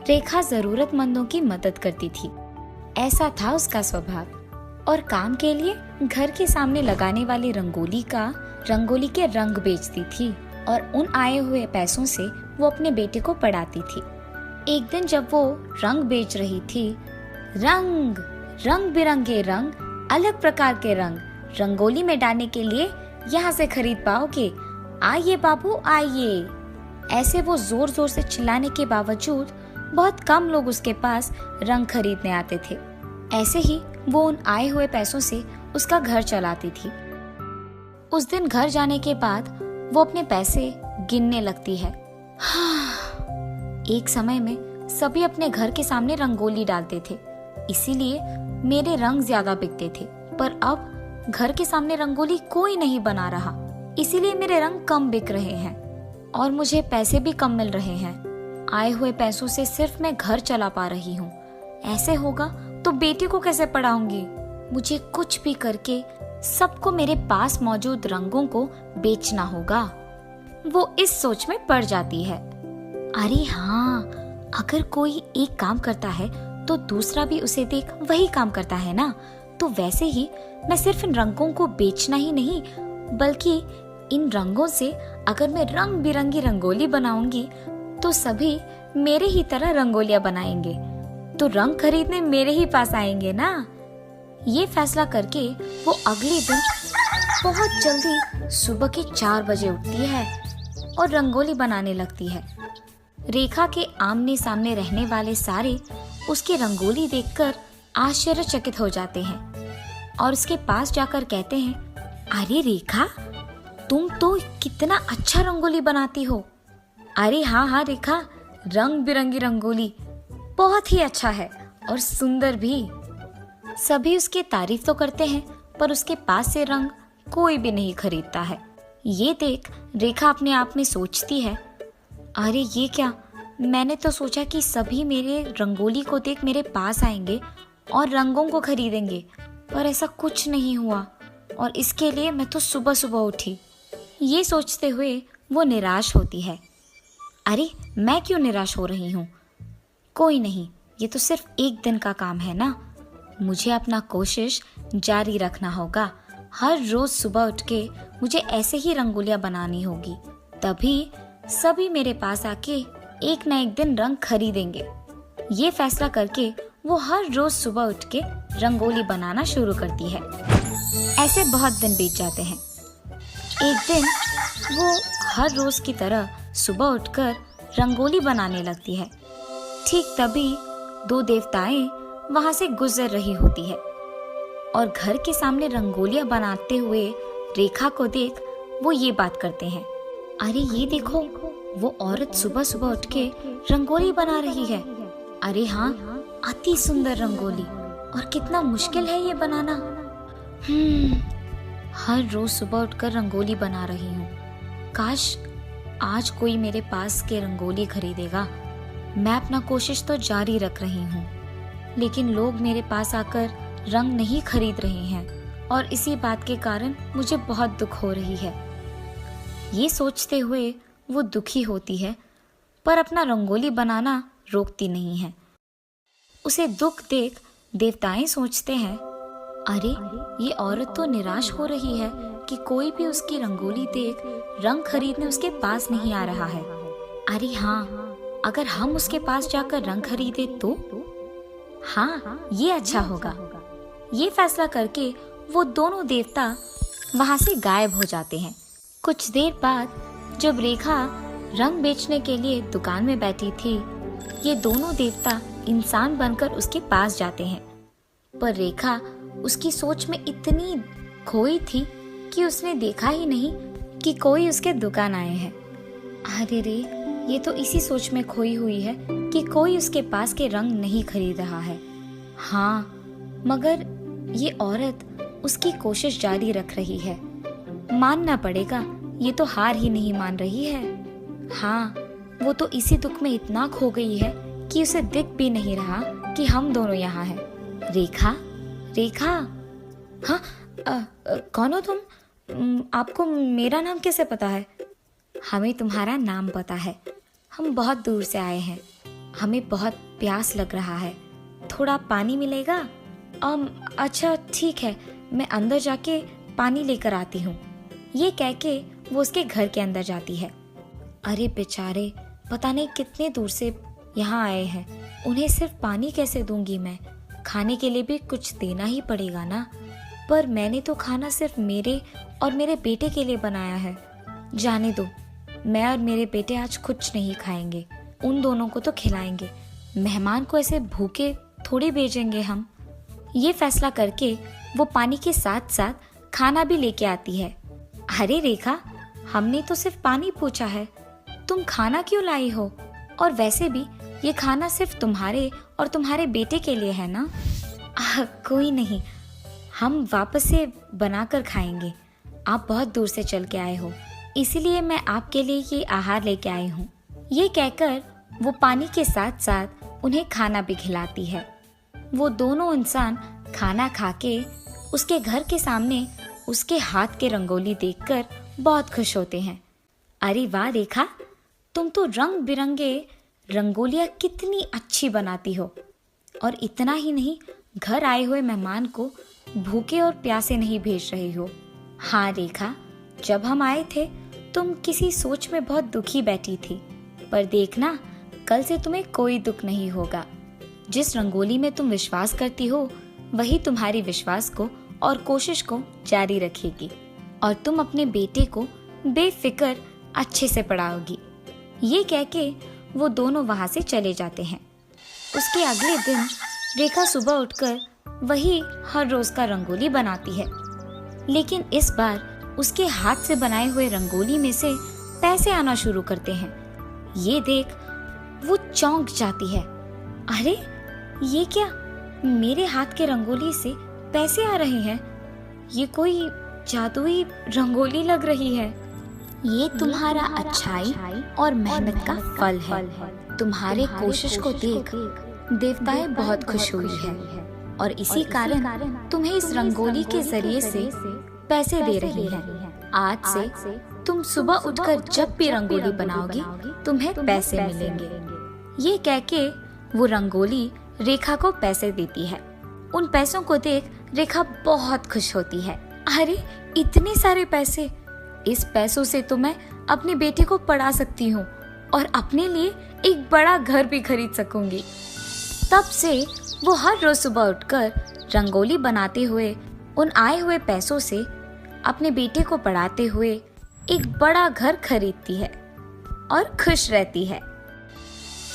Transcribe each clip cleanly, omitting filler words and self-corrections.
रेखा जरूरतमंदों की मदद करती थी, ऐसा था उसका स्वभाव। और काम के लिए घर के सामने लगाने वाली रंगोली के रंग बेचती थी और उन आए हुए पैसों से वो अपने बेटे को पढ़ाती थी। एक दिन जब वो रंग बेच रही थी, रंग बिरंगे रंग, अलग प्रकार के रंग रंगोली में डालने के लिए यहाँ से खरीद पाओगे, आइए बाबू आइए। ऐसे वो जोर जोर से चिल्लाने के बावजूद बहुत कम लोग उसके पास रंग खरीदने आते थे। ऐसे ही वो उन आए हुए पैसों से उसका घर चलाती थी। उस दिन घर जाने के बाद वो अपने पैसे गिनने लगती है। एक समय में सभी अपने घर के सामने रंगोली डालते थे, इसीलिए मेरे रंग ज्यादा बिकते थे। पर अब घर के सामने रंगोली कोई नहीं बना रहा, इसीलिए मेरे रंग कम बिक रहे हैं और मुझे पैसे भी कम मिल रहे हैं। आए हुए पैसों से सिर्फ मैं घर चला पा रही हूँ। ऐसे होगा तो बेटे को कैसे पढ़ाऊंगी? मुझे कुछ भी करके सबको मेरे पास मौजूद रंगों को बेचना होगा। वो इस सोच में पड़ जाती है। अरे हाँ, अगर कोई एक काम करता है तो दूसरा भी उसे देख वही काम करता है ना। तो वैसे ही मैं सिर्फ इन रंगों को बेचना ही नहीं, बल्कि इन रंगों से अगर मैं रंग बिरंगी रंगोली बनाऊंगी तो सभी मेरे ही तरह रंगोलियां बनाएंगे, तो रंग खरीदने मेरे ही पास आएंगे ना। ये फैसला करके वो अगले दिन बहुत जल्दी सुबह के 4 बजे उठती है और रंगोली बनाने लगती है। रेखा के आमने सामने रहने वाले सारे उसकी रंगोली देखकर आश्चर्यचकित हो जाते हैं और उसके पास जाकर कहते हैं, अरे रेखा, तुम तो कितना अच्छा रंगोली बनाती हो। अरे हाँ रेखा, रंग बिरंगी रंगोली बहुत ही अच्छा है और सुंदर भी। सभी उसकी तारीफ तो करते हैं, पर उसके पास से रंग कोई भी नहीं खरीदता है। ये देख रेखा अपने आप में सोचती है, अरे ये क्या, मैंने तो सोचा कि सभी मेरे रंगोली को देख मेरे पास आएंगे और रंगों को खरीदेंगे, पर ऐसा कुछ नहीं हुआ और इसके लिए मैं तो सुबह सुबह उठी। ये सोचते हुए वो निराश होती है। अरे मैं क्यों निराश हो रही हूँ? कोई नहीं, ये तो सिर्फ एक दिन का काम है ना। मुझे अपना कोशिश जारी रखना होगा। हर रोज सुबह उठ के मुझे ऐसे ही रंगोलियां बनानी होगी, तभी सभी मेरे पास आके एक न एक दिन रंग खरीदेंगे। ये फैसला करके वो हर रोज सुबह उठ के रंगोली बनाना शुरू करती है। ऐसे बहुत दिन बीत जाते हैं। एक दिन वो हर रोज की तरह सुबह उठकर रंगोली बनाने लगती है। ठीक तभी 2 देवताएं वहां से गुजर रही होती है और घर के सामने रंगोलियां बनाते हुए रेखा को देख वो ये बात करते हैं, अरे ये देखो, वो औरत सुबह सुबह उठ के रंगोली बना रही है। अरे हाँ, अति सुंदर रंगोली, और कितना मुश्किल है ये बनाना। हर रोज सुबह उठकर रंगोली बना रही हूँ। काश आज कोई मेरे पास के रंगोली खरीदेगा। मैं अपना कोशिश तो जारी रख रही हूँ, लेकिन लोग मेरे पास आकर रंग नहीं खरीद रहे हैं और इसी बात के कारण मुझे बहुत दुख हो रही है। ये सोचते हुए वो दुखी होती है, पर अपना रंगोली बनाना रोकती नहीं है। उसे दुख देख देवताएं सोचते हैं, अरे ये औरत तो निराश हो रही है कि कोई भी उसकी रंगोली देख रंग खरीदने उसके पास नहीं आ रहा है। अरे हाँ, अगर हम उसके पास जाकर रंग खरीदे तो हाँ, ये अच्छा होगा। ये फैसला करके वो दोनों देवता वहां से गायब हो जाते हैं। कुछ देर बाद जब रेखा रंग बेचने के लिए दुकान में बैठी थी, ये दोनों देवता इंसान बनकर उसके पास जाते हैं, पर रेखा उसकी सोच में इतनी खोई थी कि उसने देखा ही नहीं कि कोई उसके दुकान आए हैं। अरे रे, ये तो इसी सोच में खोई हुई है कि कोई उसके पास के रंग नहीं खरीद रहा है। हाँ, मगर ये औरत उसकी कोशिश जारी रख रही है। मानना पड़ेगा, ये तो हार ही नहीं मान रही है। हाँ, वो तो इसी दुख में इतना खो गई है कि उसे दिख भी नहीं रहा कि हम दोनों यहाँ हैं। रेखा, रेखा, हाँ, कौन हो तुम? आपको मेरा नाम कैसे पता है? हमें तुम्हारा नाम पता है, हम बहुत दूर से आए हैं। हमें बहुत प्यास लग रहा है, थोड़ा पानी मिलेगा? अच्छा ठीक है, मैं अंदर जाके पानी लेकर आती हूँ। ये कह के वो उसके घर के अंदर जाती है। अरे बेचारे, पता नहीं कितने दूर से यहाँ आए हैं, उन्हें सिर्फ पानी कैसे दूंगी मैं? खाने के लिए भी कुछ देना ही पड़ेगा ना। पर मैंने तो खाना सिर्फ मेरे और मेरे बेटे के लिए बनाया है। जाने दो, मैं और मेरे बेटे आज कुछ नहीं खाएंगे, उन दोनों को तो खिलाएंगे। मेहमान को ऐसे भूखे थोड़ी भेजेंगे हम। ये फैसला करके वो पानी के साथ साथ खाना भी लेके आती है। अरे रेखा, हमने तो सिर्फ पानी पूछा है, तुम खाना क्यों लाई हो? और वैसे भी ये खाना सिर्फ तुम्हारे और तुम्हारे बेटे के लिए है ना। कोई नहीं, हम वापस से बनाकर खाएंगे। आप बहुत दूर से चल के आए हो, इसीलिए मैं आपके लिए ये आहार लेके आई हूँ। ये कहकर वो पानी के साथ साथ उन्हें खाना भी खिलाती है। वो दोनों इंसान खाना खा के उसके घर के सामने उसके हाथ के रंगोली देखकर बहुत खुश होते हैं। अरे वाह रेखा, तुम तो रंग बिरंगे रंगोलियाँ कितनी अच्छी बनाती हो। और इतना ही नहीं, घर आए हुए मेहमान को भूखे और प्यासे नहीं भेज रही हो। हाँ रेखा, जब हम आए थे तुम किसी सोच में बहुत दुखी बैठी थी, पर देखना कल से तुम्हें कोई दुख नहीं होगा। जिस रंगोली में तुम विश्वास करती हो वही तुम्हारी विश्वास को और कोशिश को जारी रखेगी और तुम अपने बेटे को बेफिक्र अच्छे से पढ़ाओगी। ये कह के वो दोनों वहां से चले जाते हैं। उसके अगले दिन रेखा सुबह उठकर वही हर रोज का रंगोली बनाती है, लेकिन इस बार उसके हाथ से बनाए हुए रंगोली में से पैसे आना शुरू करते हैं। ये देख वो चौंक जाती है। अरे ये क्या, मेरे हाथ के रंगोली से पैसे आ रहे हैं? ये कोई जादुई रंगोली लग रही है। ये तुम्हारा अच्छाई और मेहनत का फल है। तुम्हारे कोशिश को देख देवताएं बहुत खुश हुई है और इसी कारण तुम्हें इस रंगोली के जरिए से पैसे दे रही है। आज से तुम सुबह उठकर जब भी रंगोली बनाओगी तुम्हें पैसे मिलेंगे। ये कह के वो रंगोली रेखा को पैसे देती है। उन पैसों को देख रेखा बहुत खुश होती है। अरे इतने सारे पैसे, इस पैसों से तो मैं अपने बेटे को पढ़ा सकती हूँ और अपने लिए एक बड़ा घर भी खरीद सकूंगी। तब से वो हर रोज सुबह उठकर रंगोली बनाते हुए उन आए हुए पैसों से अपने बेटे को पढ़ाते हुए एक बड़ा घर खरीदती है और खुश रहती है।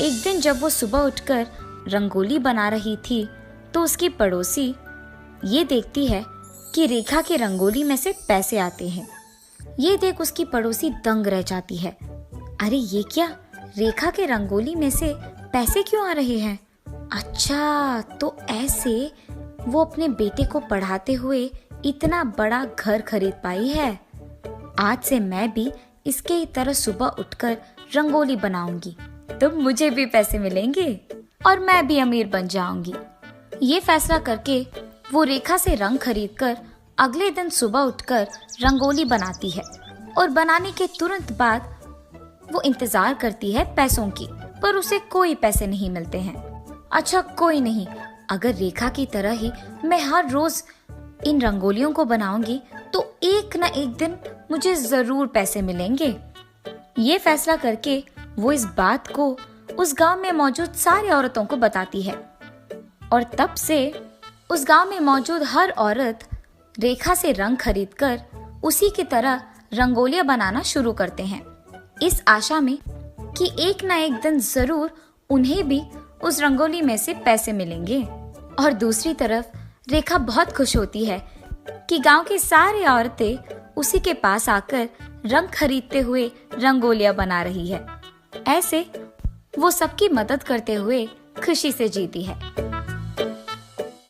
एक दिन जब वो सुबह उठकर रंगोली बना रही थी तो उसकी पड़ोसी ये देखती है कि रेखा के रंगोली में से पैसे आते हैं। ये देख उसकी पड़ोसी दंग रह जाती है। अरे ये क्या, रेखा के रंगोली में से पैसे क्यों आ रहे हैं? अच्छा, तो ऐसे वो अपने बेटे को पढ़ाते हुए इतना बड़ा घर खरीद पाई है। आज से मैं भी इसके तरह सुबह उठकर रंगोली बनाऊंगी तो मुझे भी पैसे मिलेंगे और मैं भी अमीर बन जाऊंगी। ये फैसला करके वो रेखा से रंग खरीदकर अगले दिन सुबह उठकर रंगोली बनाती है और बनाने के तुरंत बाद वो इंतजार करती है पैसों की, पर उसे कोई पैसे नहीं मिलते हैं। अच्छा कोई नहीं, अगर रेखा की तरह ही मैं हर रोज इन रंगोलियों को बनाऊंगी तो एक न एक दिन मुझे जरूर पैसे मिलेंगे। ये फैसला करके वो इस बात को उस गांव में मौजूद सारी औरतों को बताती है और तब से उस गांव में मौजूद हर औरत रेखा से रंग खरीदकर उसी की तरह रंगोलियां बनाना शुरू करते हैं, इस आशा में कि एक ना एक दिन जरूर उन्हें भी उस रंगोली में से पैसे मिलेंगे। और दूसरी तरफ रेखा बहुत खुश होती है कि गांव की सारी औरतें उसी के पास आकर रंग खरीदते हुए रंगोलियां बना रही है। ऐसे वो सबकी मदद करते हुए खुशी से जीती है।